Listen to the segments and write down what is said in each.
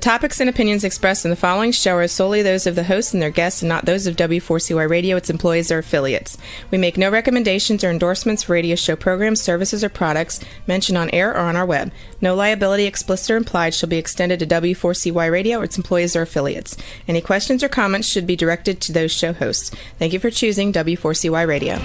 topics and opinions expressed in the following show are solely those of the hosts and their guests and not those of W4CY Radio, its employees, or affiliates. We make no recommendations or endorsements for radio show programs, services, or products mentioned on air or on our web. No liability, explicit or implied, shall be extended to W4CY Radio or its employees or affiliates. Any questions or comments should be directed to those show hosts. Thank you for choosing W4CY Radio.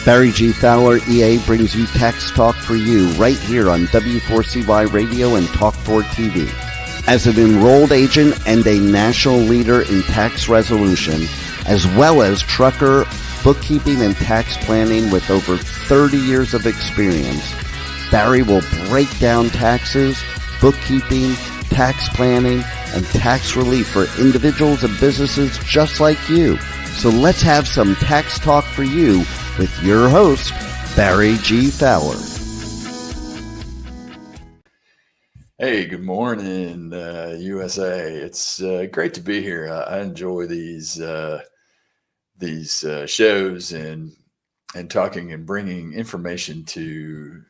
Barry G. Fowler, EA, brings you Tax Talk for You right here on W4CY Radio and Talk4 TV. As an enrolled agent and a national leader in tax resolution, as well as trucker, bookkeeping, and tax planning with over 30 years of experience, Barry will break down taxes, bookkeeping, tax planning, and tax relief for individuals and businesses just like you. So let's have some Tax Talk for You with your host, Barry G. Fowler. Hey, good morning, USA. It's great to be here. I enjoy these shows and talking and bringing information to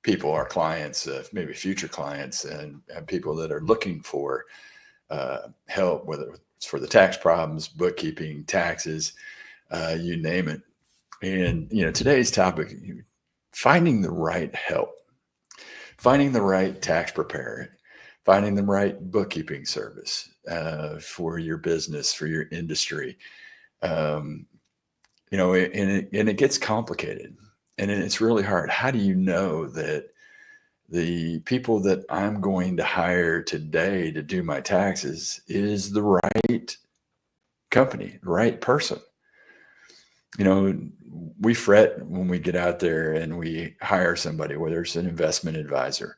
people, our clients, maybe future clients, and people that are looking for help, whether it's for the tax problems, bookkeeping, taxes, you name it. And, today's topic, finding the right help, finding the right tax preparer, finding the right bookkeeping service for your business, for your industry. And it gets complicated and it's really hard. How do you know that the people that I'm going to hire today to do my taxes is the right company, the right person? We fret when we get out there and we hire somebody, whether it's an investment advisor.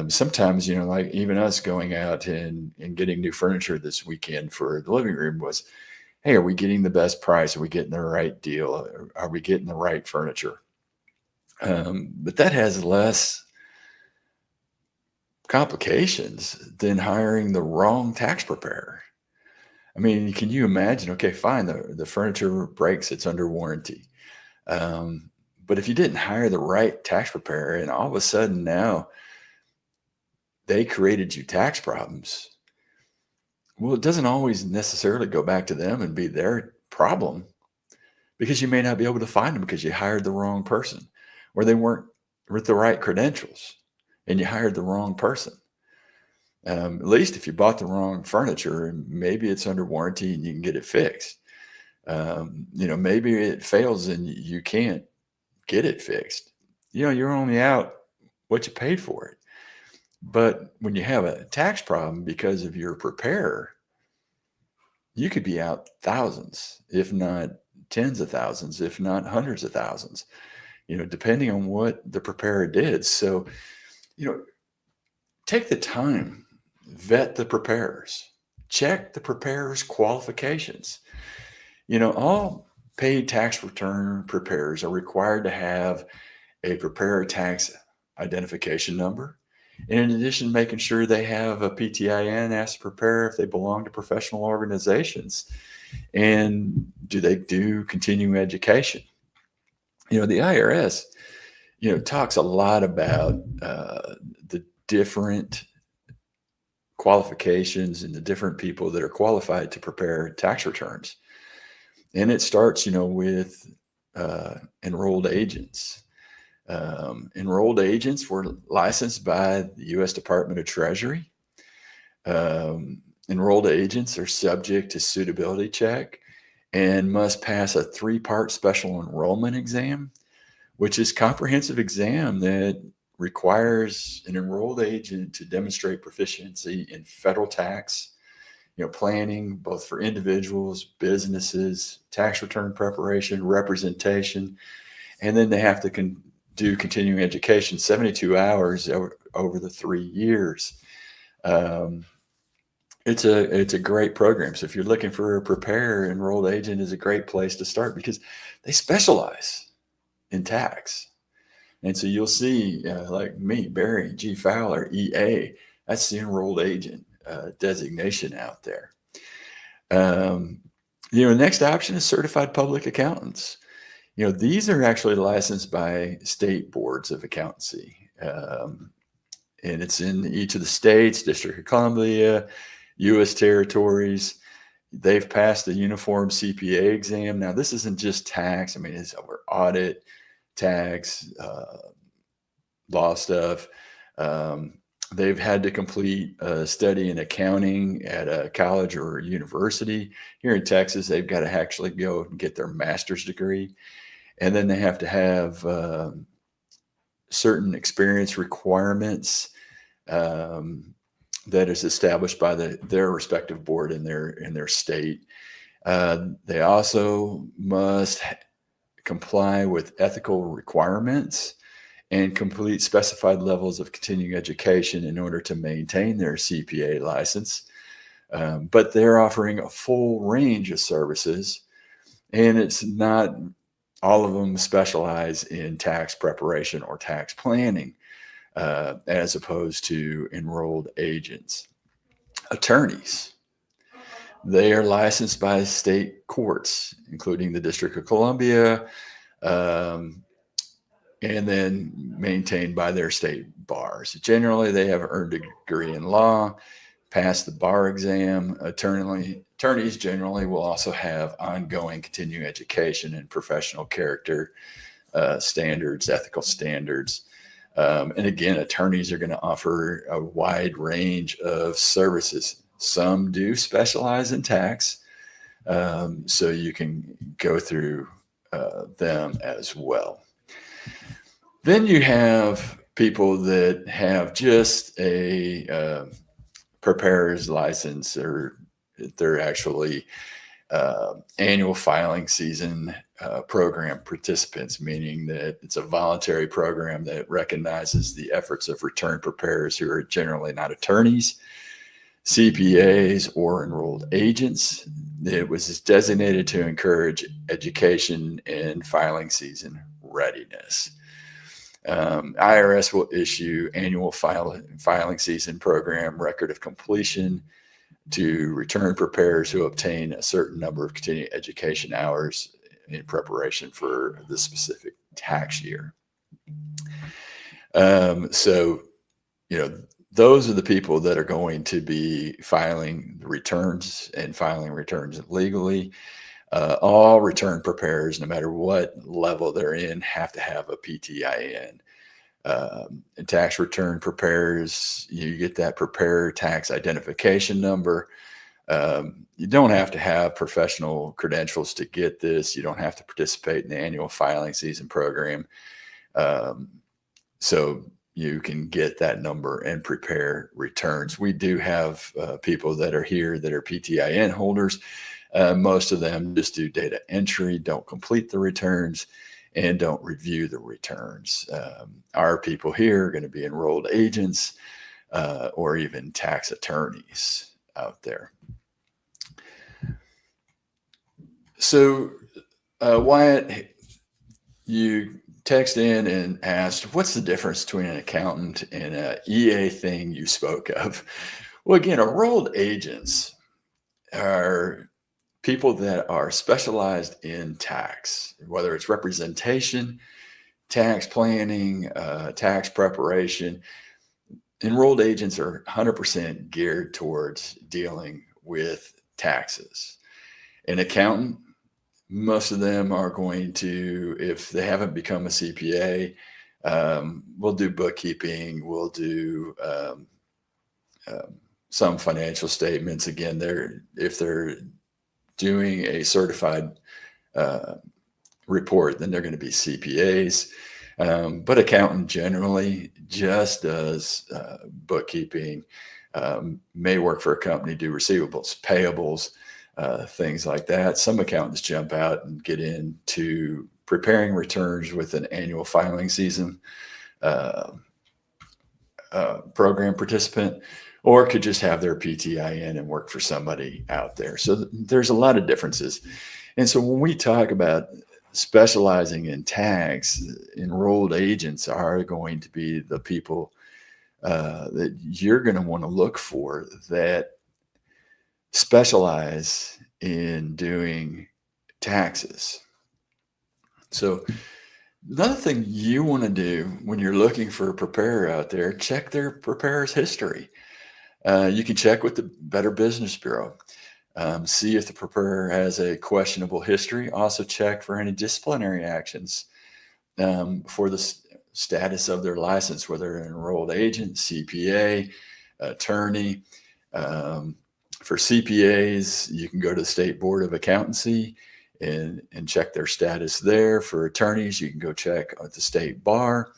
Sometimes, like even us going out and getting new furniture this weekend for the living room was, hey, are we getting the best price? Are we getting the right deal? Are we getting the right furniture? But that has less complications than hiring the wrong tax preparer. I mean, can you imagine? Okay, fine, the furniture breaks, it's under warranty. But if you didn't hire the right tax preparer and all of a sudden now they created you tax problems, well, it doesn't always necessarily go back to them and be their problem, because you may not be able to find them because you hired the wrong person or they weren't with the right credentials and you hired the wrong person. At least if you bought the wrong furniture, maybe it's under warranty and you can get it fixed. Maybe it fails and you can't get it fixed. You're only out what you paid for it. But when you have a tax problem because of your preparer, you could be out thousands, if not tens of thousands, if not hundreds of thousands, depending on what the preparer did. So, take the time, vet the preparers, check the preparer's qualifications. All paid tax return preparers are required to have a preparer tax identification number. And in addition, making sure they have a PTIN as a preparer if they belong to professional organizations. And do they do continuing education? The IRS, talks a lot about the different qualifications and the different people that are qualified to prepare tax returns. And it starts, with enrolled agents. Enrolled agents were licensed by the U.S. Department of Treasury. Enrolled agents are subject to suitability check and must pass a 3-part special enrollment exam, which is a comprehensive exam that requires an enrolled agent to demonstrate proficiency in federal tax, planning, both for individuals, businesses, tax return preparation, representation, and then they have to do continuing education, 72 hours over the 3 years. It's a great program. So if you're looking for a preparer, enrolled agent is a great place to start because they specialize in tax. And so you'll see, like me, Barry G. Fowler, EA, that's the enrolled agent designation out there. The next option is certified public accountants. these are actually licensed by state boards of accountancy. And it's in each of the states, District of Columbia, U.S. territories. They've passed the uniform CPA exam. Now, this isn't just tax. I mean, it's over audit, tax, law stuff. They've had to complete a study in accounting at a college or university. Here in Texas, they've got to actually go and get their master's degree. And then they have to have certain experience requirements that is established by their respective board in their state. They also must comply with ethical requirements and complete specified levels of continuing education in order to maintain their CPA license. But they're offering a full range of services, and it's not all of them specialize in tax preparation or tax planning, as opposed to enrolled agents. Attorneys, they are licensed by state courts, including the District of Columbia, and then maintained by their state bars. Generally, they have earned a degree in law, passed the bar exam. Attorneys generally will also have ongoing continuing education and professional character standards, ethical standards. And again, attorneys are going to offer a wide range of services. Some do specialize in tax, so you can go through them as well. Then you have people that have just a preparer's license, or they're actually annual filing season program participants, meaning that it's a voluntary program that recognizes the efforts of return preparers who are generally not attorneys, CPAs, or enrolled agents. It was designated to encourage education and filing season readiness. IRS will issue annual filing season program record of completion to return preparers who obtain a certain number of continuing education hours in preparation for the specific tax year. So, those are the people that are going to be filing returns and filing returns legally. All return preparers, no matter what level they're in, have to have a PTIN. And tax return preparers, you get that preparer tax identification number. You don't have to have professional credentials to get this. You don't have to participate in the annual filing season program. So you can get that number and prepare returns. We do have people that are here that are PTIN holders. Most of them just do data entry, don't complete the returns, and don't review the returns. Our people here are going to be enrolled agents or even tax attorneys out there. So, Wyatt, you text in and asked, what's the difference between an accountant and an EA thing you spoke of? Well, again, enrolled agents are people that are specialized in tax, whether it's representation, tax planning, tax preparation. Enrolled agents are 100% geared towards dealing with taxes. An accountant, most of them are going to, if they haven't become a CPA, we'll do bookkeeping, we'll do some financial statements. Again, if they're doing a certified report, then they're going to be CPAs. But accountant generally just does bookkeeping, may work for a company, do receivables, payables, things like that. Some accountants jump out and get into preparing returns with an annual filing season program participant, or could just have their PTIN and work for somebody out there. So there's a lot of differences. And so when we talk about specializing in tax, enrolled agents are going to be the people that you're going to want to look for that specialize in doing taxes. So another thing you want to do when you're looking for a preparer out there, check their preparer's history. You can check with the Better Business Bureau. See if the preparer has a questionable history. Also check for any disciplinary actions for the status of their license, whether an enrolled agent, CPA, attorney. For CPAs, you can go to the State Board of Accountancy and check their status there. For attorneys, you can go check at the State Bar.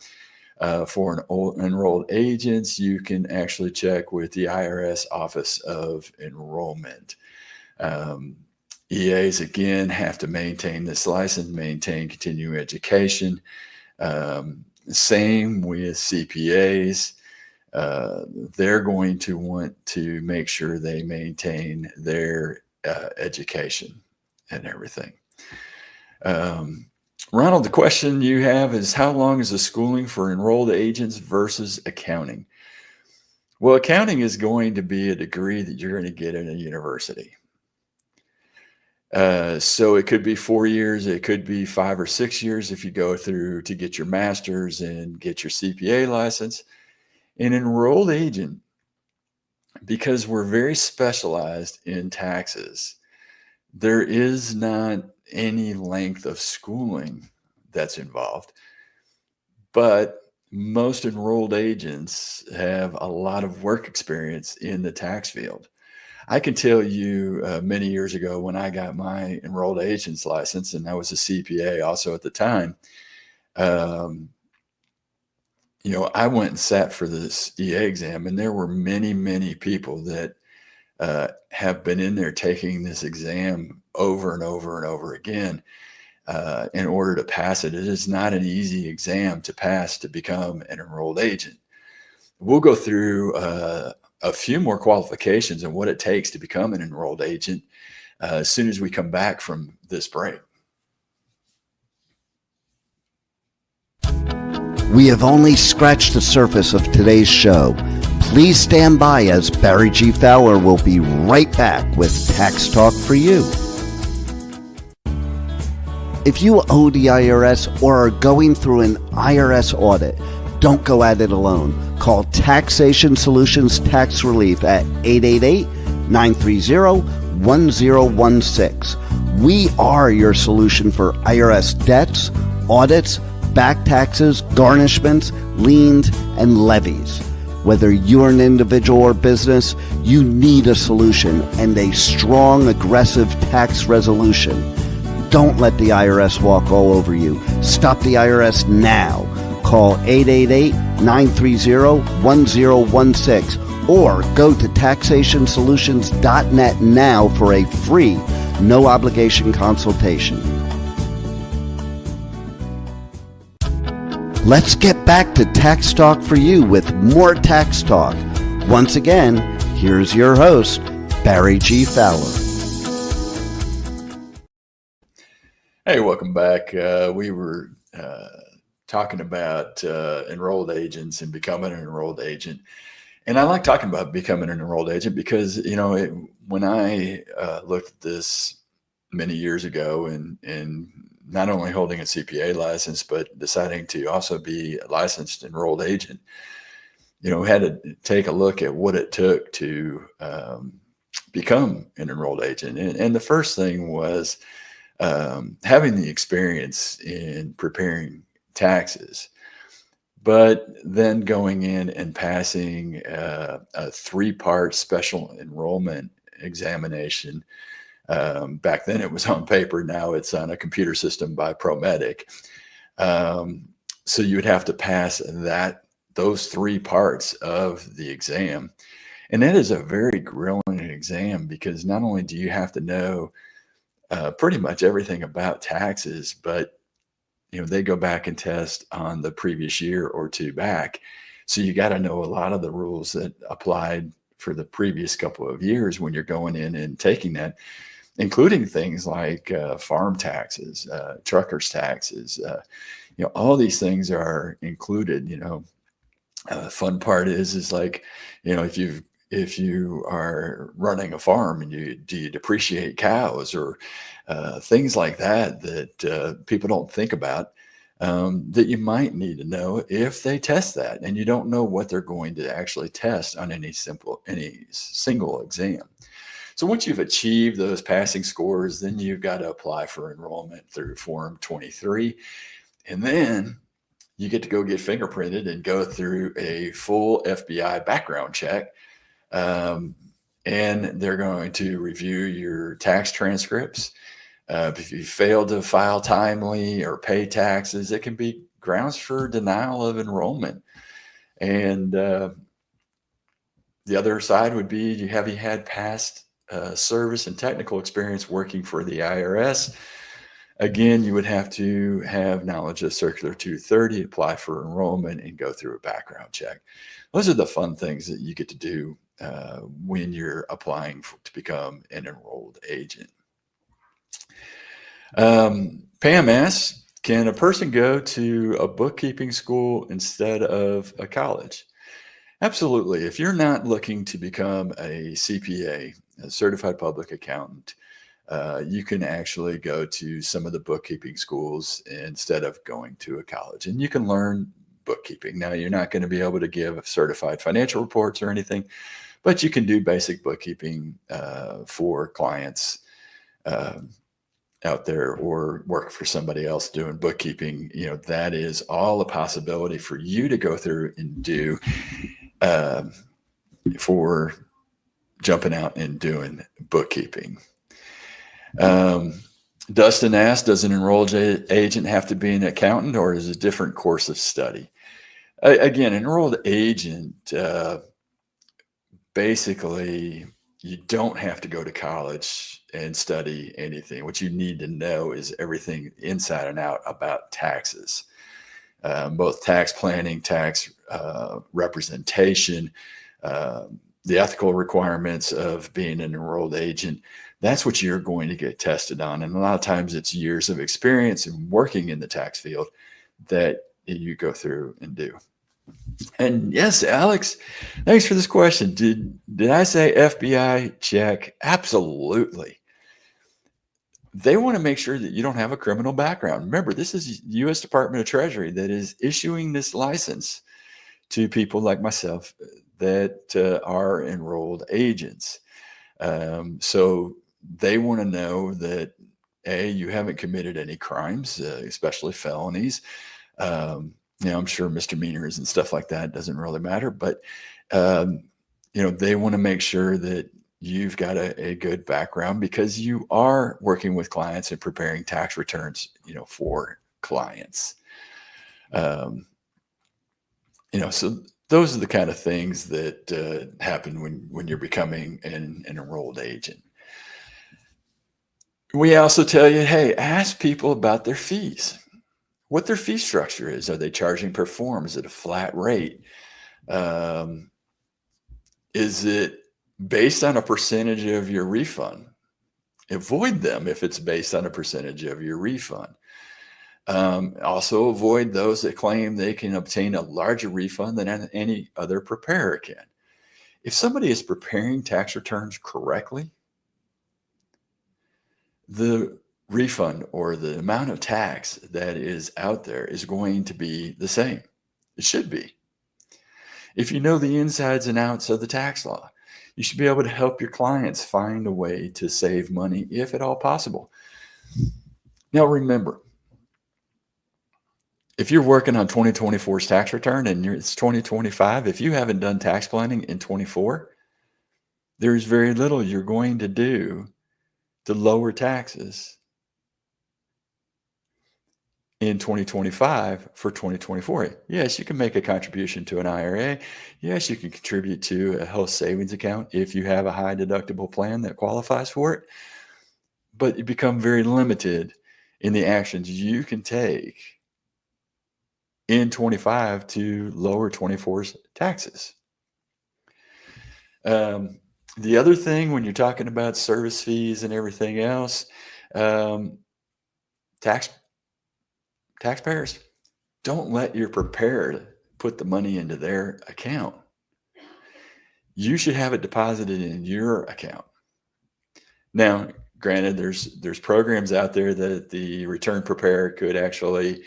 For enrolled agents, you can actually check with the IRS Office of Enrollment. EAs, again, have to maintain this license, maintain continuing education. Same with CPAs. They're going to want to make sure they maintain their education and everything. Ronald, the question you have is, how long is the schooling for enrolled agents versus accounting? Well, accounting is going to be a degree that you're going to get in a university. So it could be 4 years, it could be 5 or 6 years if you go through to get your master's and get your CPA license. An enrolled agent, because we're very specialized in taxes, there is not any length of schooling that's involved, but most enrolled agents have a lot of work experience in the tax field. I can tell you many years ago when I got my enrolled agent's license, and I was a CPA also at the time, I went and sat for this EA exam, and there were many, many people that have been in there taking this exam over and over and over again in order to pass it. It is not an easy exam to pass to become an enrolled agent. We'll go through a few more qualifications and what it takes to become an enrolled agent as soon as we come back from this break. We have only scratched the surface of today's show. Please stand by as Barry G. Fowler will be right back with Tax Talk for You. If you owe the IRS or are going through an IRS audit, don't go at it alone. Call Taxation Solutions Tax Relief at 888-930-1016. We are your solution for IRS debts, audits, back taxes, garnishments, liens, and levies. Whether you're an individual or business, you need a solution and a strong, aggressive tax resolution. Don't let the IRS walk all over you. Stop the IRS now. Call 888-930-1016 or go to taxationsolutions.net now for a free, no obligation consultation. Let's get back to Tax Talk for You with more Tax Talk. Once again, here's your host, Barry G. Fowler. Hey, welcome back. We were talking about enrolled agents and becoming an enrolled agent. And I like talking about becoming an enrolled agent because, when I looked at this many years ago and not only holding a CPA license, but deciding to also be a licensed enrolled agent, had to take a look at what it took to become an enrolled agent. And the first thing was having the experience in preparing taxes, but then going in and passing a 3-part special enrollment examination. Back then it was on paper. Now it's on a computer system by ProMedic. So you would have to pass those 3 parts of the exam. And that is a very grueling exam because not only do you have to know pretty much everything about taxes, but they go back and test on the previous year or 2 back. So you got to know a lot of the rules that applied for the previous couple of years when you're going in and taking that, including things like farm taxes, truckers taxes, all these things are included. Fun part is like, if you've if you are running a farm and do you depreciate cows or things like that that people don't think about, that you might need to know if they test that, and you don't know what they're going to actually test on any single exam. So once you've achieved those passing scores, then you've got to apply for enrollment through Form 23, and then you get to go get fingerprinted and go through a full FBI background check. And they're going to review your tax transcripts. If you fail to file timely or pay taxes, it can be grounds for denial of enrollment. And the other side would be, have you had past service and technical experience working for the IRS? Again, you would have to have knowledge of Circular 230, apply for enrollment, and go through a background check. Those are the fun things that you get to do when you're applying to become an enrolled agent. Pam asks, can a person go to a bookkeeping school instead of a college? Absolutely. If you're not looking to become a CPA, a certified public accountant, you can actually go to some of the bookkeeping schools instead of going to a college, and you can learn bookkeeping. Now, you're not going to be able to give certified financial reports or anything, but you can do basic bookkeeping for clients out there, or work for somebody else doing bookkeeping. That is all a possibility for you to go through and do for jumping out and doing bookkeeping. Dustin asked, does an enrolled agent have to be an accountant, or is it a different course of study? Again, enrolled agent, basically, you don't have to go to college and study anything. What you need to know is everything inside and out about taxes, both tax planning, tax representation, the ethical requirements of being an enrolled agent. That's what you're going to get tested on. And a lot of times it's years of experience and working in the tax field that you go through and do. And yes, Alex, thanks for this question. Did I say FBI check? Absolutely. They want to make sure that you don't have a criminal background. Remember, this is U.S. Department of Treasury that is issuing this license to people like myself that are enrolled agents. So they want to know that, A, you haven't committed any crimes, especially felonies. I'm sure misdemeanors and stuff like that doesn't really matter, but they want to make sure that you've got a good background, because you are working with clients and preparing tax returns, for clients. So those are the kind of things that happen when you're becoming an enrolled agent. We also tell you, hey, ask people about their fees, what their fee structure is. Are they charging per form? Is it a flat rate? Is it based on a percentage of your refund? Avoid them if it's based on a percentage of your refund. Also avoid those that claim they can obtain a larger refund than any other preparer can. If somebody is preparing tax returns correctly, the refund or the amount of tax that is out there is going to be the same. It should be. If you know the insides and outs of the tax law, you should be able to help your clients find a way to save money if at all possible. Now, remember, if you're working on 2024's tax return and it's 2025, if you haven't done tax planning in 24, there's very little you're going to do to lower taxes in 2025 for 2024. Yes, you can make a contribution to an IRA. Yes, you can contribute to a health savings account if you have a high deductible plan that qualifies for it. But you become very limited in the actions you can take in 25 to lower 24's taxes. The other thing, when you're talking about service fees and everything else, taxpayers, don't let your preparer put the money into their account. you should have it deposited in your account. Now, granted, there's programs out there that the return preparer could actually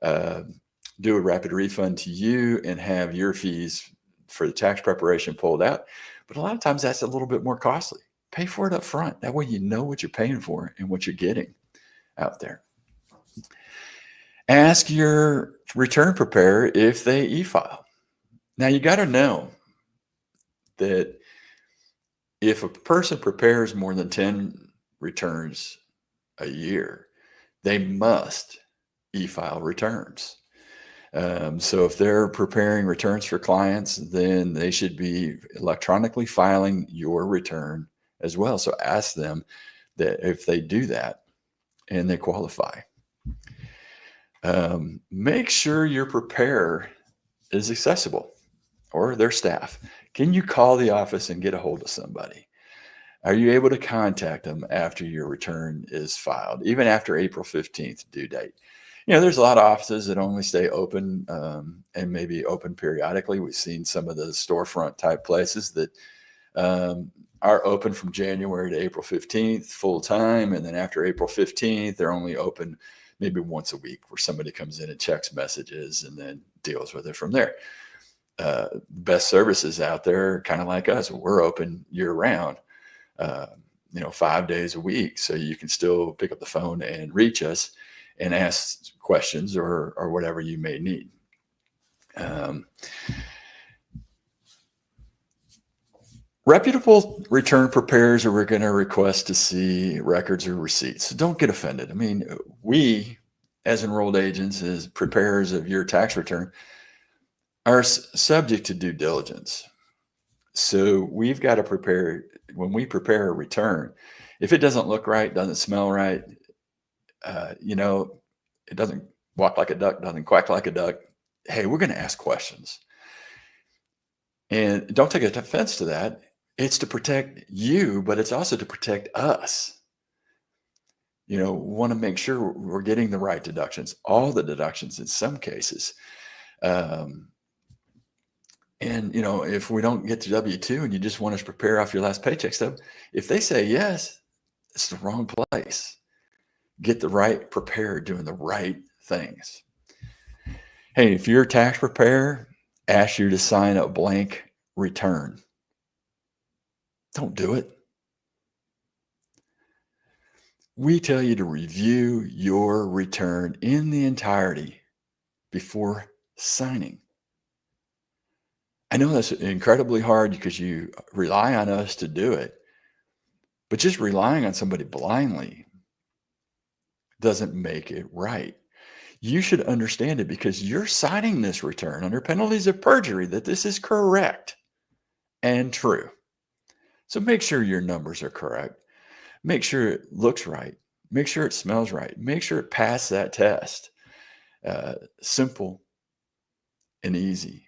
do a rapid refund to you and have your fees for the tax preparation pulled out. But a lot of times that's a little bit more costly. Pay for it up front. That way you know what you're paying for and what you're getting out there. Ask your return preparer if they e-file. Now, you got to know that if a person prepares more than 10 returns a year, they must e-file returns. So if they're preparing returns for clients, then they should be electronically filing your return as well. So ask them that if they do that and they qualify. Make sure your preparer is accessible, or their staff. Can you call the office and get a hold of somebody? Are you able to contact them after your return is filed, even after April 15th due date? There's a lot of offices that only stay open and maybe open periodically. We've seen some of the storefront type places that are open from January to April 15th full time. And then after April 15th, they're only open maybe once a week, where somebody comes in and checks messages and then deals with it from there. Best services out there, kind of like us, we're open year round, 5 days a week. So you can still pick up the phone and reach us and ask questions or whatever you may need. Reputable return preparers are going to request to see records or receipts. So don't get offended. I mean, we, as enrolled agents, as preparers of your tax return, are subject to due diligence. So we've got to prepare, when we prepare a return, if it doesn't look right, doesn't smell right, it doesn't walk like a duck, doesn't quack like a duck, hey, we're going to ask questions. And don't take offense to that. It's to protect you, but it's also to protect us. Want to make sure we're getting the right deductions, all the deductions in some cases. And, if we don't get to W-2 and you just want us to prepare off your last paycheck stub, if they say yes, it's the wrong place. Get the right preparer doing the right things. Hey, if your tax preparer asks you to sign a blank return, don't do it. We tell you to review your return in the entirety before signing. I know that's incredibly hard because you rely on us to do it, but just relying on somebody blindly doesn't make it right. You should understand it because you're signing this return under penalties of perjury that this is correct and true. So make sure your numbers are correct. Make sure it looks right. Make sure it smells right. Make sure it passed that test. Simple and easy.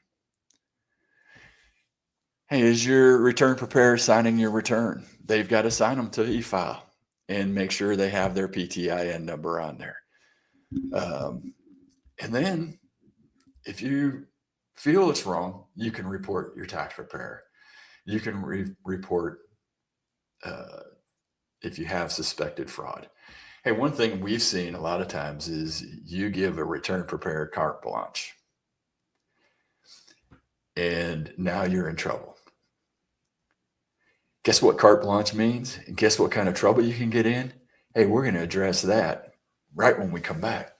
Hey, is your return preparer signing your return? They've got to sign them to e-file and make sure they have their PTIN number on there. And then if you feel it's wrong, you can report your tax preparer. You can report if you have suspected fraud. Hey, one thing we've seen a lot of times is you give a return preparer carte blanche, and now you're in trouble. Guess what carte blanche means? And guess what kind of trouble you can get in? Hey, we're going to address that right when we come back.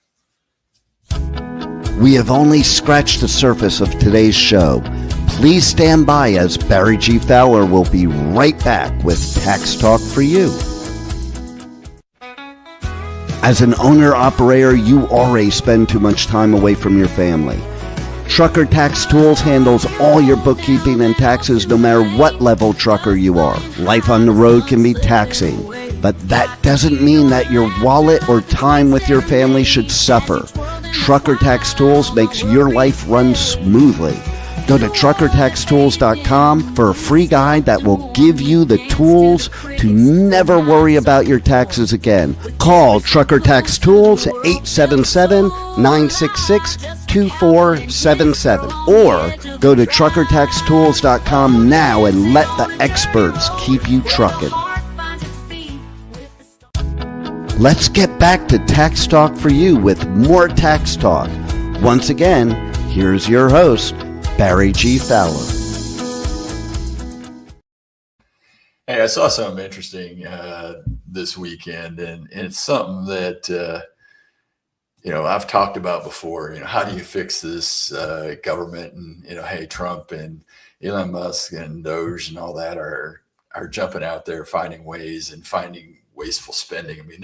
We have only scratched the surface of today's show. Please stand by as Barry G. Fowler will be right back with Tax Talk for you. As an owner-operator, you already spend too much time away from your family. Trucker Tax Tools handles all your bookkeeping and taxes no matter what level trucker you are. Life on the road can be taxing, but that doesn't mean that your wallet or time with your family should suffer. Trucker Tax Tools makes your life run smoothly. Go to truckertaxtools.com for a free guide that will give you the tools to never worry about your taxes again. Call Trucker Tax Tools 877-966-2477 or go to truckertaxtools.com now and let the experts keep you trucking. Let's get back to Tax Talk for You with more Tax Talk. Once again, here's your host, Barry G. Fowler. Hey, I saw something interesting this weekend, and it's something that, I've talked about before. How do you fix this government? And, hey, Trump and Elon Musk and Doge and all that are jumping out there finding ways and finding wasteful spending. I mean,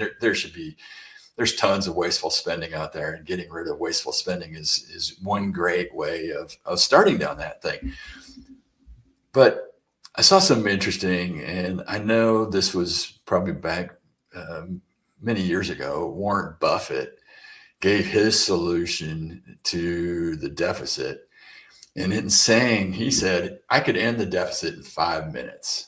there's tons of wasteful spending out there, and getting rid of wasteful spending is one great way of starting down that thing. But I saw something interesting, and I know this was probably back many years ago. Warren Buffett gave his solution to the deficit. And in saying, he said, I could end the deficit in 5 minutes.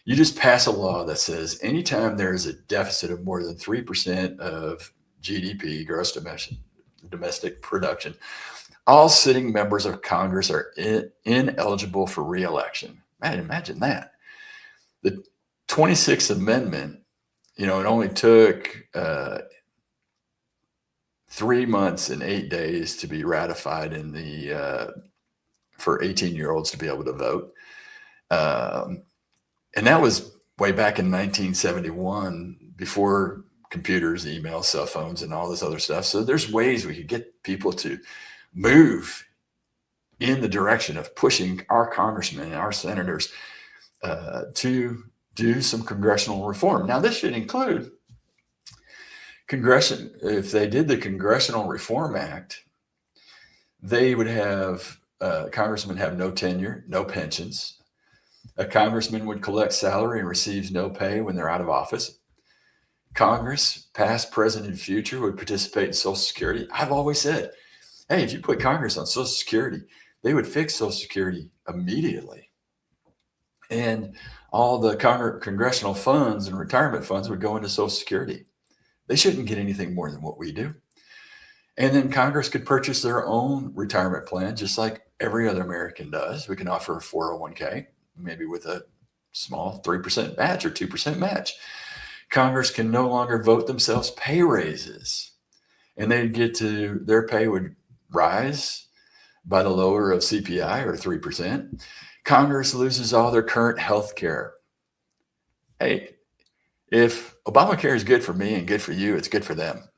You just pass a law that says anytime there is a deficit of more than 3% of GDP, gross domestic production, all sitting members of Congress are ineligible for re-election. Man, imagine that. The 26th Amendment, it only took 3 months and 8 days to be ratified for 18-year-olds to be able to vote. And that was way back in 1971, before computers, email, cell phones, and all this other stuff. So there's ways we could get people to move in the direction of pushing our congressmen and our senators to do some congressional reform. Now, this should include if they did the Congressional Reform Act, they would have congressmen have no tenure, no pensions. A congressman would collect salary and receives no pay when they're out of office. Congress, past, present, and future, would participate in Social Security. I've always said, hey, if you put Congress on Social Security, they would fix Social Security immediately. And all the congressional funds and retirement funds would go into Social Security. They shouldn't get anything more than what we do. And then Congress could purchase their own retirement plan, just like every other American does. We can offer a 401k, maybe with a small 3% match or 2% match. Congress can no longer vote themselves pay raises, and their pay would rise by the lower of CPI or 3%. Congress loses all their current health care. Hey, if Obamacare is good for me and good for you, it's good for them.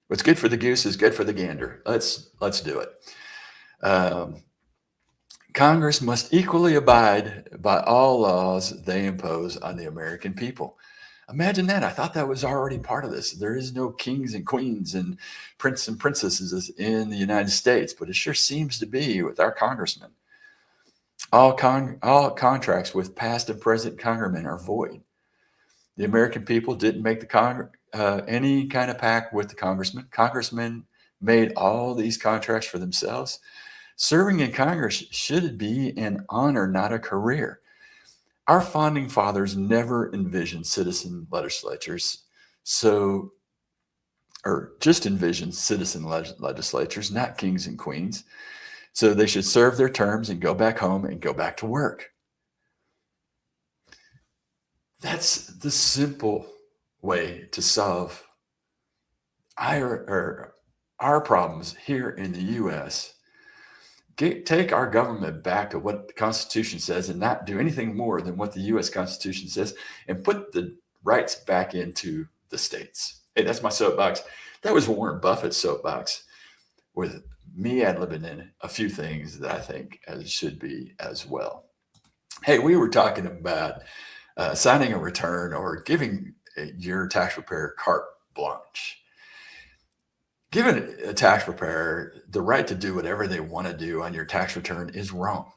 What's good for the goose is good for the gander. Let's do it. Congress must equally abide by all laws they impose on the American people. Imagine that. I thought that was already part of this. There is no kings and queens and princes and princesses in the United States, but it sure seems to be with our congressmen. All contracts with past and present congressmen are void. The American people didn't make any kind of pact with the congressman. Congressmen made all these contracts for themselves. Serving in Congress should be an honor, not a career. Our founding fathers never envisioned citizen legislatures, just envisioned citizen legislatures, not kings and queens. So they should serve their terms and go back home and go back to work. That's the simple way to solve our problems here in the U.S. Take our government back to what the Constitution says and not do anything more than what the U.S. Constitution says, and put the rights back into the states. Hey, that's my soapbox. That was Warren Buffett's soapbox, with me ad-libbing in a few things that I think should be as well. Hey, we were talking about signing a return or giving your tax preparer carte blanche. Giving a tax preparer the right to do whatever they want to do on your tax return is wrong.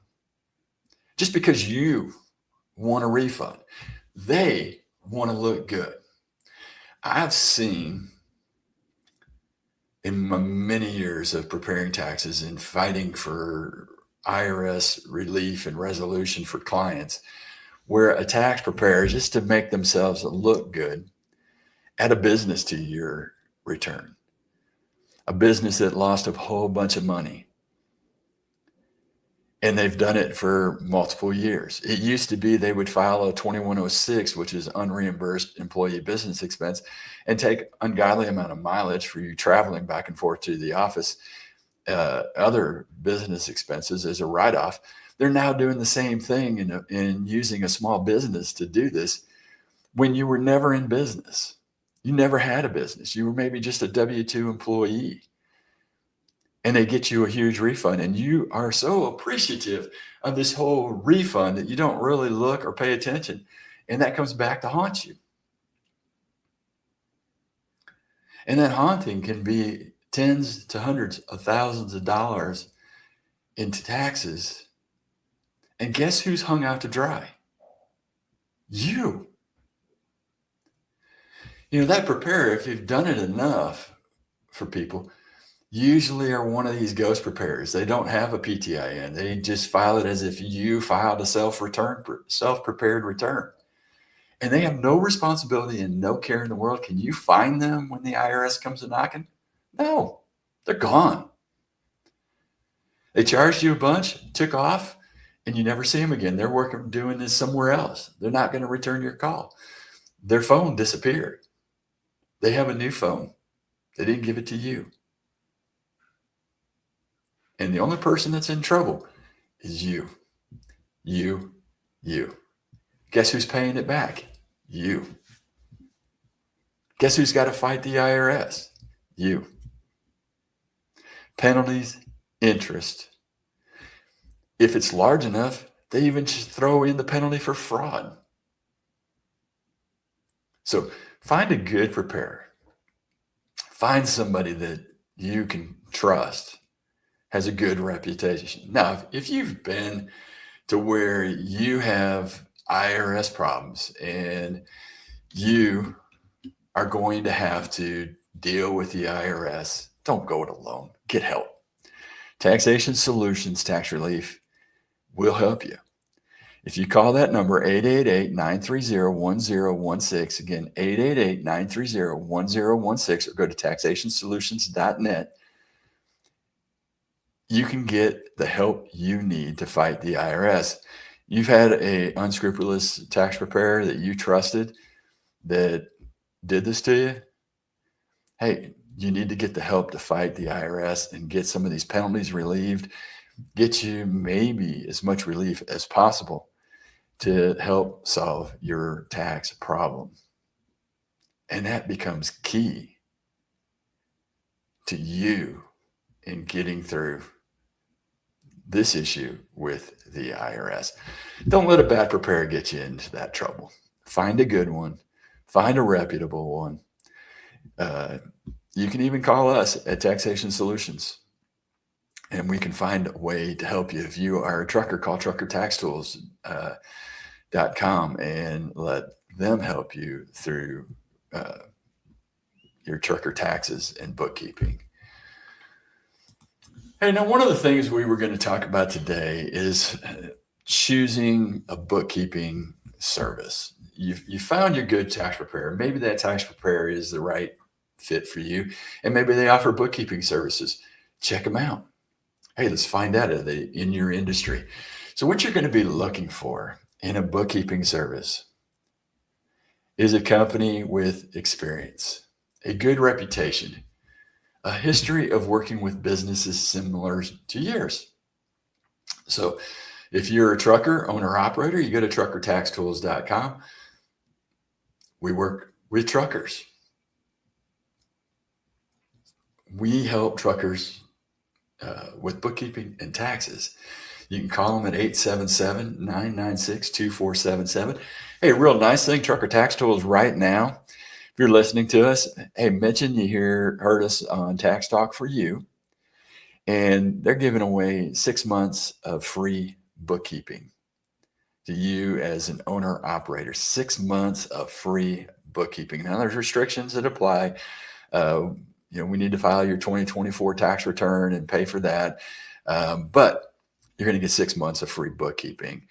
Just because you want a refund, they want to look good. I've seen in my many years of preparing taxes and fighting for IRS relief and resolution for clients where a tax preparer, just to make themselves look good, add a business to your return, a business that lost a whole bunch of money. And they've done it for multiple years. It used to be they would file a 2106, which is unreimbursed employee business expense, and take ungodly amount of mileage for you traveling back and forth to the office, other business expenses as a write-off. They're now doing the same thing in using a small business to do this when you were never in business. You never had a business. You were maybe just a W-2 employee. And they get you a huge refund, and you are so appreciative of this whole refund that you don't really look or pay attention. And that comes back to haunt you. And that haunting can be tens to hundreds of thousands of dollars into taxes. And guess who's hung out to dry? You. That preparer, if you've done it enough for people, usually are one of these ghost preparers. They don't have a PTIN. They just file it as if you filed a self-prepared return. And they have no responsibility and no care in the world. Can you find them when the IRS comes a knocking? No, they're gone. They charged you a bunch, took off, and you never see them again. They're doing this somewhere else. They're not going to return your call. Their phone disappeared. They have a new phone. They didn't give it to you. And the only person that's in trouble is you. You. Guess who's paying it back? You. Guess who's got to fight the IRS? You. Penalties, interest. If it's large enough, they even just throw in the penalty for fraud. So find a good preparer. Find somebody that you can trust, has a good reputation. Now, if you've been to where you have IRS problems and you are going to have to deal with the IRS, don't go it alone. Get help. Taxation Solutions Tax Relief will help you. If you call that number, 888-930-1016, again, 888-930-1016, or go to taxationsolutions.net, you can get the help you need to fight the IRS. You've had an unscrupulous tax preparer that you trusted that did this to you. Hey, you need to get the help to fight the IRS and get some of these penalties relieved, get you maybe as much relief as possible to help solve your tax problem. And that becomes key to you in getting through this issue with the IRS. Don't let a bad preparer get you into that trouble. Find a good one. Find a reputable one. You can even call us at Taxation Solutions, and we can find a way to help you. If you are a trucker, call truckertaxtools.com and let them help you through your trucker taxes and bookkeeping. Hey, now one of the things we were going to talk about today is choosing a bookkeeping service. You found your good tax preparer. Maybe that tax preparer is the right fit for you, and maybe they offer bookkeeping services. Check them out. Hey, let's find out, are they in your industry? So what you're going to be looking for in a bookkeeping service is a company with experience, a good reputation, a history of working with businesses similar to yours. So if you're a trucker, owner, operator, you go to truckertaxtools.com. We work with truckers. We help truckers with bookkeeping and taxes. You can call them at 877-996-2477. Hey, a real nice thing, Trucker Tax Tools right now. If you're listening to us, hey, mention you heard us on Tax Talk for You, and they're giving away 6 months of free bookkeeping to you as an owner operator. 6 months of free bookkeeping. Now there's restrictions that apply. We need to file your 2024 tax return and pay for that. But you're going to get 6 months of free bookkeeping.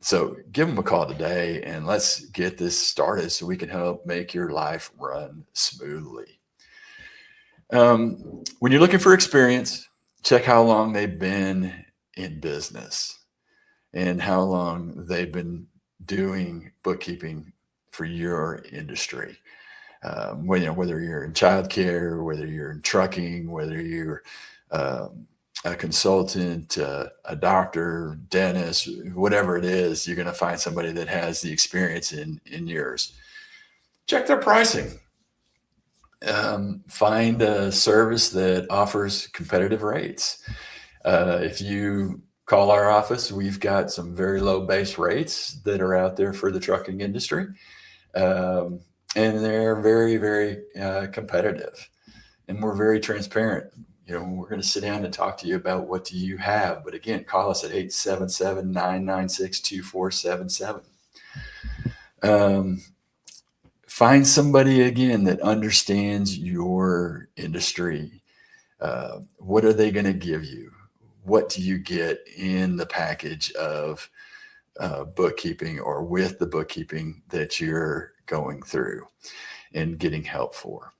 So give them a call today and let's get this started so we can help make your life run smoothly. When you're looking for experience, check how long they've been in business and how long they've been doing bookkeeping for your industry. Whether you're in childcare, whether you're in trucking, whether you're a consultant, a doctor, dentist, whatever it is, you're going to find somebody that has the experience in yours. Check their pricing. Find a service that offers competitive rates. If you call our office, we've got some very low base rates that are out there for the trucking industry. And they're very, very competitive. And we're very transparent. We're going to sit down and talk to you about what do you have. But again, call us at 877-996-2477. Find somebody, again, that understands your industry. What are they going to give you? What do you get in the package of bookkeeping or with the bookkeeping that you're going through and getting help for?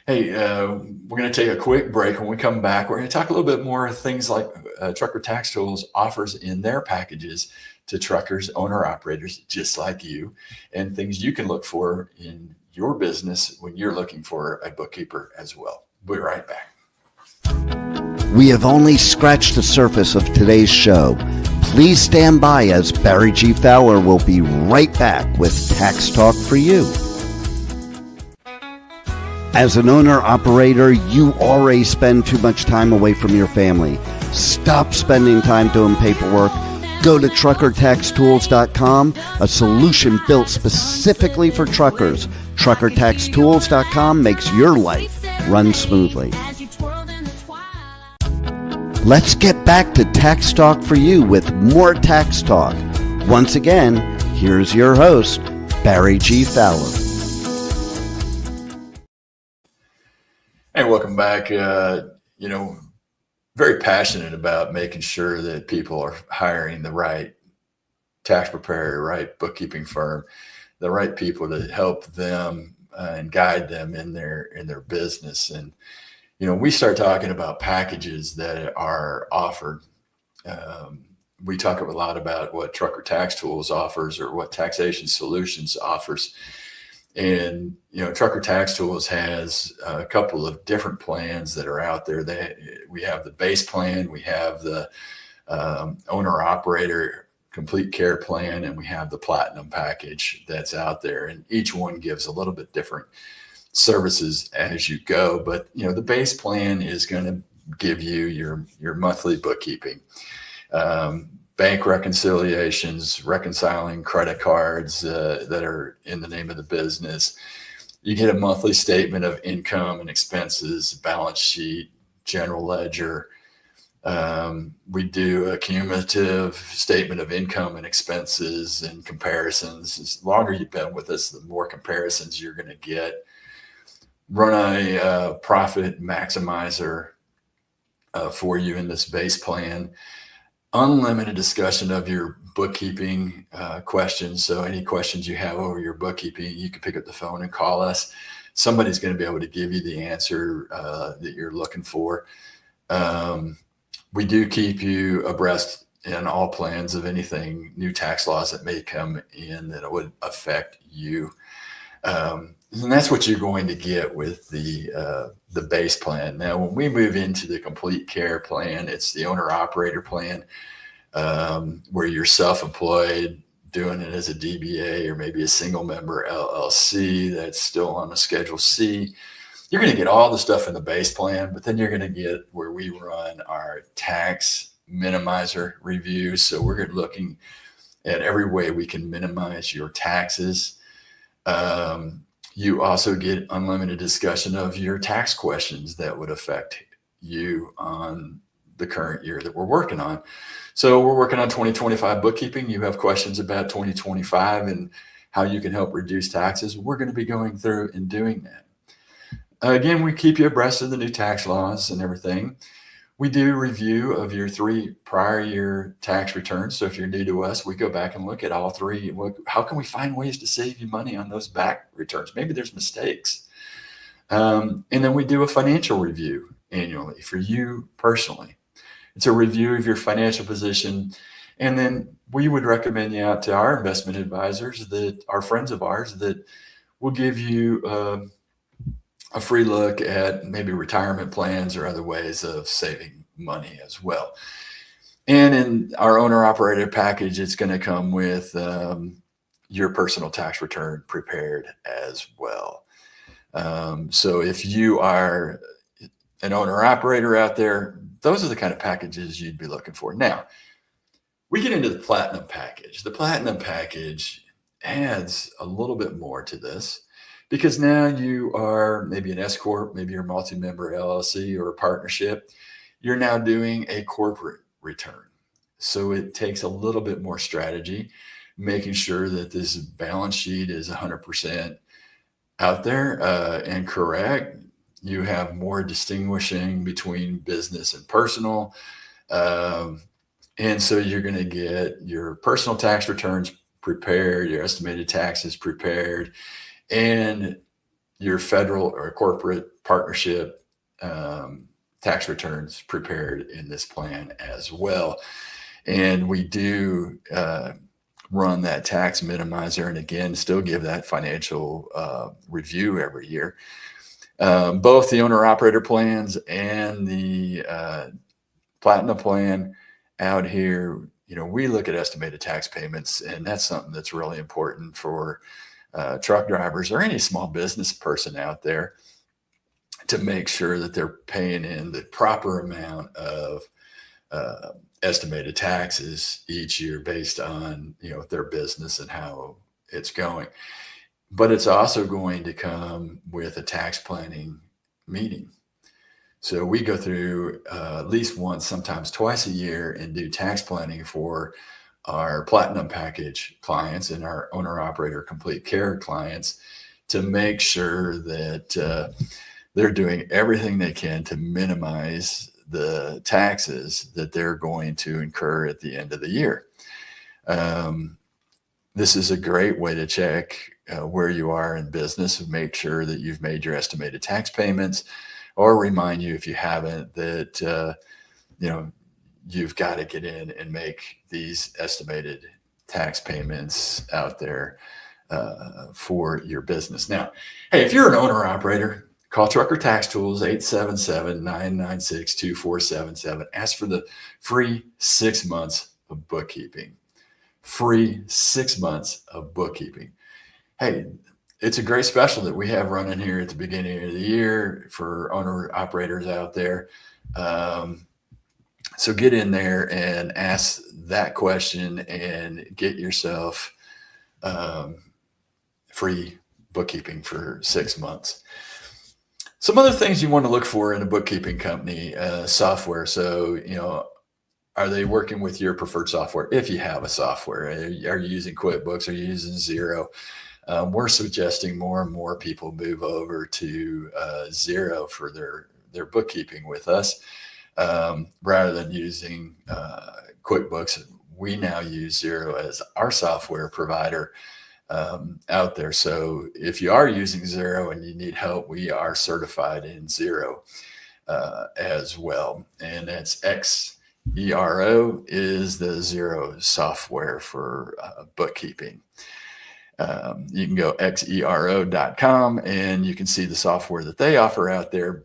Hey, we're going to take a quick break. When we come back, we're going to talk a little bit more things like Trucker Tax Tools offers in their packages to truckers, owner-operators just like you, and things you can look for in your business when you're looking for a bookkeeper as well. We'll be right back. We have only scratched the surface of today's show. Please stand by as Barry G. Fowler will be right back with Tax Talk for You. As an owner-operator, you already spend too much time away from your family. Stop spending time doing paperwork. Go to truckertaxtools.com, a solution built specifically for truckers. Truckertaxtools.com makes your life run smoothly. Let's get back to Tax Talk for You with more Tax Talk. Once again, here's your host, Barry G. Fowler. Hey, welcome back. Very passionate about making sure that people are hiring the right tax preparer, right bookkeeping firm, the right people to help them and guide them in their business. And we start talking about packages that are offered. We talk a lot about what Trucker Tax Tools offers or what Taxation Solutions offers. And, Trucker Tax Tools has a couple of different plans that are out there. We have the base plan, we have the owner-operator complete care plan, and we have the platinum package that's out there. And each one gives a little bit different services as you go. But, the base plan is going to give you your monthly bookkeeping, bank reconciliations, reconciling credit cards that are in the name of the business. You get a monthly statement of income and expenses, balance sheet, general ledger. We do a cumulative statement of income and expenses and comparisons. As longer you've been with us, the more comparisons you're going to get. Run a profit maximizer for you in this base plan. Unlimited discussion of your bookkeeping questions. So any questions you have over your bookkeeping, you can pick up the phone and call us. Somebody's going to be able to give you the answer that you're looking for. We do keep you abreast in all plans of anything, new tax laws that may come in that would affect you. And that's what you're going to get with the base plan. Now, when we move into the complete care plan, it's the owner-operator plan, where you're self-employed, doing it as a DBA or maybe a single member LLC that's still on a Schedule C. You're going to get all the stuff in the base plan, but then you're going to get where we run our tax minimizer reviews. So we're looking at every way we can minimize your taxes. You also get unlimited discussion of your tax questions that would affect you on the current year that we're working on. So we're working on 2025 bookkeeping. You have questions about 2025 and how you can help reduce taxes. We're going to be going through and doing that. Again, we keep you abreast of the new tax laws and everything. We do review of your 3 prior year tax returns. So if you're new to us, we go back and look at all 3. How can we find ways to save you money on those back returns? Maybe there's mistakes. And then we do a financial review annually for you personally. It's a review of your financial position. And then we would recommend you out to our investment advisors that are friends of ours that will give you a free look at maybe retirement plans or other ways of saving money as well. And in our owner operator package, it's going to come with your personal tax return prepared as well. So if you are an owner operator out there, those are the kind of packages you'd be looking for. Now, we get into the platinum package. The platinum package adds a little bit more to this because now you are maybe an S Corp, maybe you're a multi-member LLC or a partnership. You're now doing a corporate return. So it takes a little bit more strategy, making sure that this balance sheet is 100% out there and correct. You have more distinguishing between business and personal. And so you're going to get your personal tax returns prepared, your estimated taxes prepared, and your federal or corporate partnership tax returns prepared in this plan as well. And we do run that tax minimizer and again, still give that financial review every year. Both the owner operator plans and the platinum plan out here, we look at estimated tax payments, and that's something that's really important for truck drivers or any small business person out there to make sure that they're paying in the proper amount of estimated taxes each year based on their business and how it's going. But it's also going to come with a tax planning meeting. So we go through at least once, sometimes twice a year, and do tax planning for our platinum package clients and our owner operator complete care clients to make sure that they're doing everything they can to minimize the taxes that they're going to incur at the end of the year. This is a great way to check where you are in business and make sure that you've made your estimated tax payments, or remind you if you haven't that you've got to get in and make these estimated tax payments out there for your business. Now, hey, if you're an owner operator, call Trucker Tax Tools 877-996-2477. Ask for the free 6 months of bookkeeping. Free 6 months of bookkeeping. Hey, it's a great special that we have running here at the beginning of the year for owner operators out there. So get in there and ask that question and get yourself free bookkeeping for 6 months. Some other things you want to look for in a bookkeeping company, software. So, are they working with your preferred software? If you have a software, are you using QuickBooks? Are you using Xero? We're suggesting more and more people move over to Xero for their bookkeeping with us rather than using QuickBooks. We now use Xero as our software provider out there. So if you are using Xero and you need help, we are certified in Xero as well. And that's Xero is the Xero software for bookkeeping. You can go xero.com and you can see the software that they offer out there.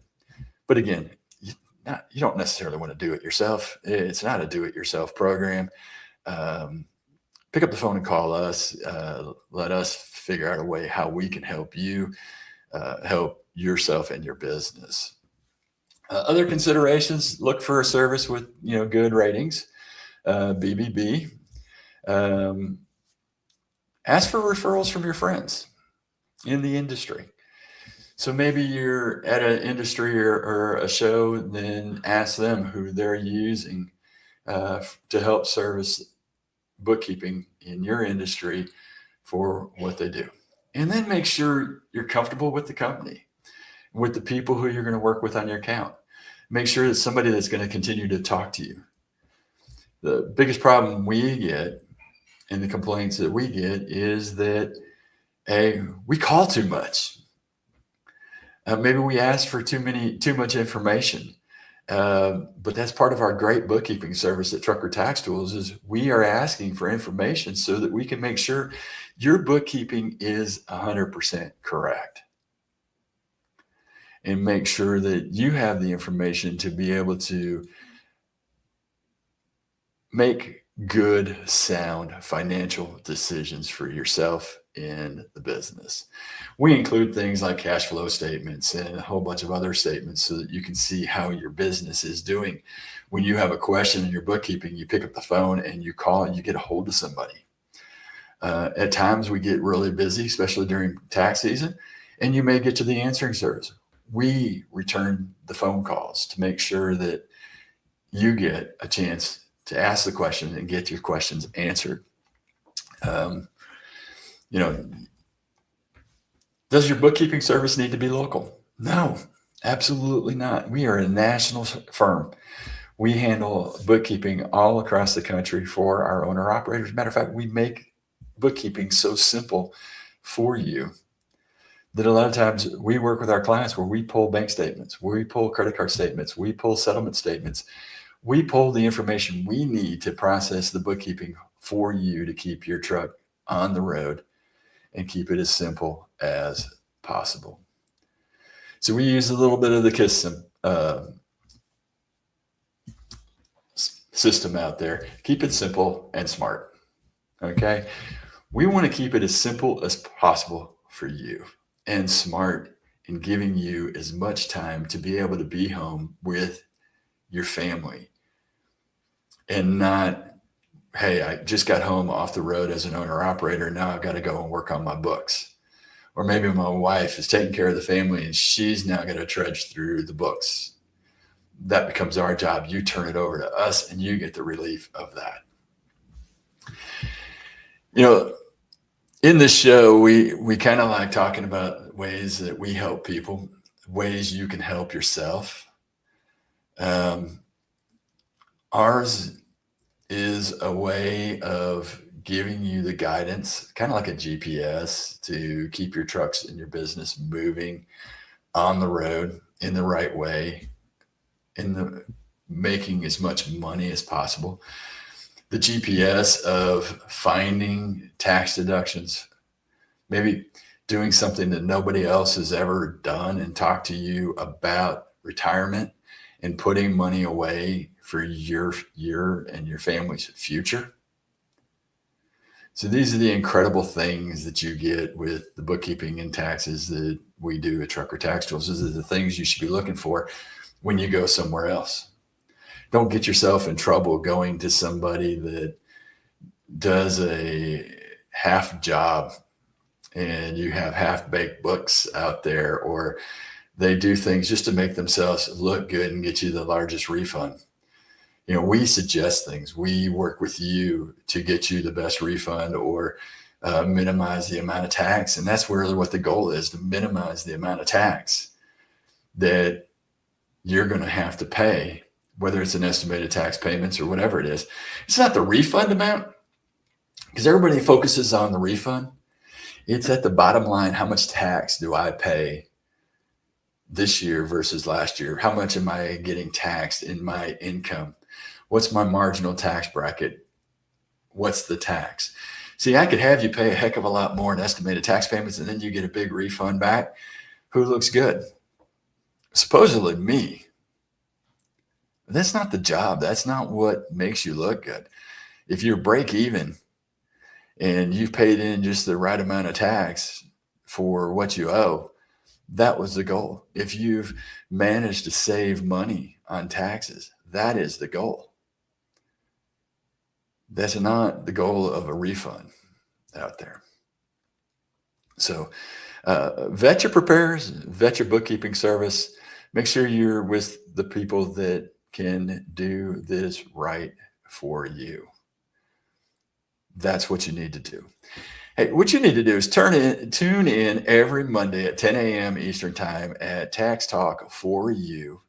But again, you don't necessarily want to do it yourself. It's not a do-it-yourself program. Pick up the phone and call us. Let us figure out a way how we can help you help yourself and your business. Other considerations: look for a service with good ratings, BBB. Ask for referrals from your friends in the industry. So maybe you're at an industry or a show, then ask them who they're using to help service bookkeeping in your industry for what they do. And then make sure you're comfortable with the company, with the people who you're going to work with on your account. Make sure it's somebody that's going to continue to talk to you. The biggest problem we get and the complaints that we get is that, hey, we call too much. Maybe we ask for too much information. But that's part of our great bookkeeping service at Trucker Tax Tools is we are asking for information so that we can make sure your bookkeeping is 100% correct and make sure that you have the information to be able to make good, sound financial decisions for yourself in the business. We include things like cash flow statements and a whole bunch of other statements so that you can see how your business is doing. When you have a question in your bookkeeping, you pick up the phone and you call and you get a hold of somebody. At times we get really busy, especially during tax season, and you may get to the answering service. We return the phone calls to make sure that you get a chance to ask the question and get your questions answered. Does your bookkeeping service need to be local? No, absolutely not. We are a national firm. We handle bookkeeping all across the country for our owner operators. Matter of fact, we make bookkeeping so simple for you that a lot of times we work with our clients where we pull bank statements, we pull credit card statements, we pull settlement statements. We pull the information we need to process the bookkeeping for you to keep your truck on the road and keep it as simple as possible. So we use a little bit of the KISS system out there. Keep it simple and smart. Okay. We want to keep it as simple as possible for you and smart in giving you as much time to be able to be home with your family and not, hey, I just got home off the road as an owner operator. Now I've got to go and work on my books. Or maybe my wife is taking care of the family and she's now going to trudge through the books. That becomes our job. You turn it over to us and you get the relief of that. In this show, we kind of like talking about ways that we help people, ways you can help yourself. Ours is a way of giving you the guidance, kind of like a GPS, to keep your trucks and your business moving on the road in the right way, making as much money as possible. The GPS of finding tax deductions, maybe doing something that nobody else has ever done and talk to you about retirement and putting money away for your and your family's future. So these are the incredible things that you get with the bookkeeping and taxes that we do at Trucker Tax Tools. These are the things you should be looking for when you go somewhere else. Don't get yourself in trouble going to somebody that does a half job and you have half-baked books out there, or they do things just to make themselves look good and get you the largest refund. We suggest things. We work with you to get you the best refund or minimize the amount of tax. And that's really what the goal is, to minimize the amount of tax that you're going to have to pay, whether it's an estimated tax payments or whatever it is. It's not the refund amount, because everybody focuses on the refund. It's at the bottom line. How much tax do I pay this year versus last year? How much am I getting taxed in my income? What's my marginal tax bracket? What's the tax? See, I could have you pay a heck of a lot more in estimated tax payments and then you get a big refund back. Who looks good? Supposedly me. But that's not the job. That's not what makes you look good. If you're break even and you've paid in just the right amount of tax for what you owe, that was the goal. If you've managed to save money on taxes, that is the goal. That's not the goal of a refund out there. So vet your preparers, vet your bookkeeping service. Make sure you're with the people that can do this right for you. That's what you need to do. Hey, what you need to do is tune in every Monday at 10 a.m. Eastern Time at Tax Talk for You,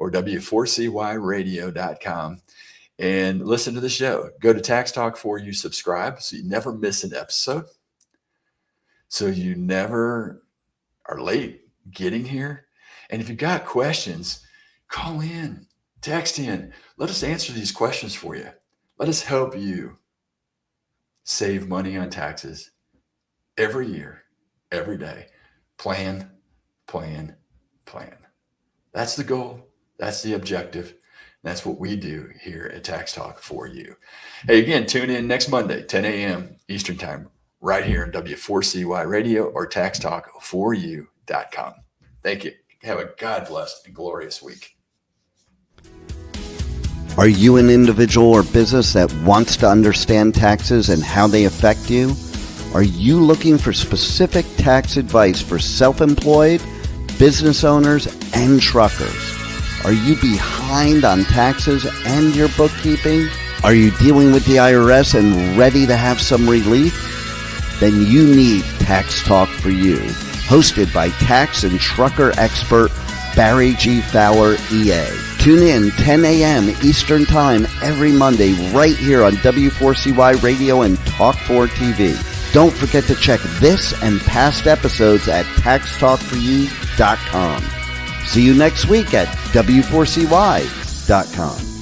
or W4CYradio.com and listen to the show. Go to Tax Talk 4U, subscribe so you never miss an episode, so you never are late getting here. And if you've got questions, call in, text in. Let us answer these questions for you. Let us help you save money on taxes every year, every day. Plan, plan, plan. That's the goal. That's the objective. That's what we do here at Tax Talk 4U. Hey, again, tune in next Monday, 10 a.m. Eastern Time, right here on W4CY Radio or TaxTalk4U.com. Thank you. Have a God blessed and glorious week. Are you an individual or business that wants to understand taxes and how they affect you? Are you looking for specific tax advice for self-employed, business owners, and truckers? Are you behind on taxes and your bookkeeping? Are you dealing with the IRS and ready to have some relief? Then you need Tax Talk for You, hosted by tax and trucker expert Barry G. Fowler, EA. Tune in 10 a.m. Eastern Time every Monday right here on W4CY Radio and Talk 4 TV. Don't forget to check this and past episodes at TaxTalk4U.com. See you next week at W4CY.com.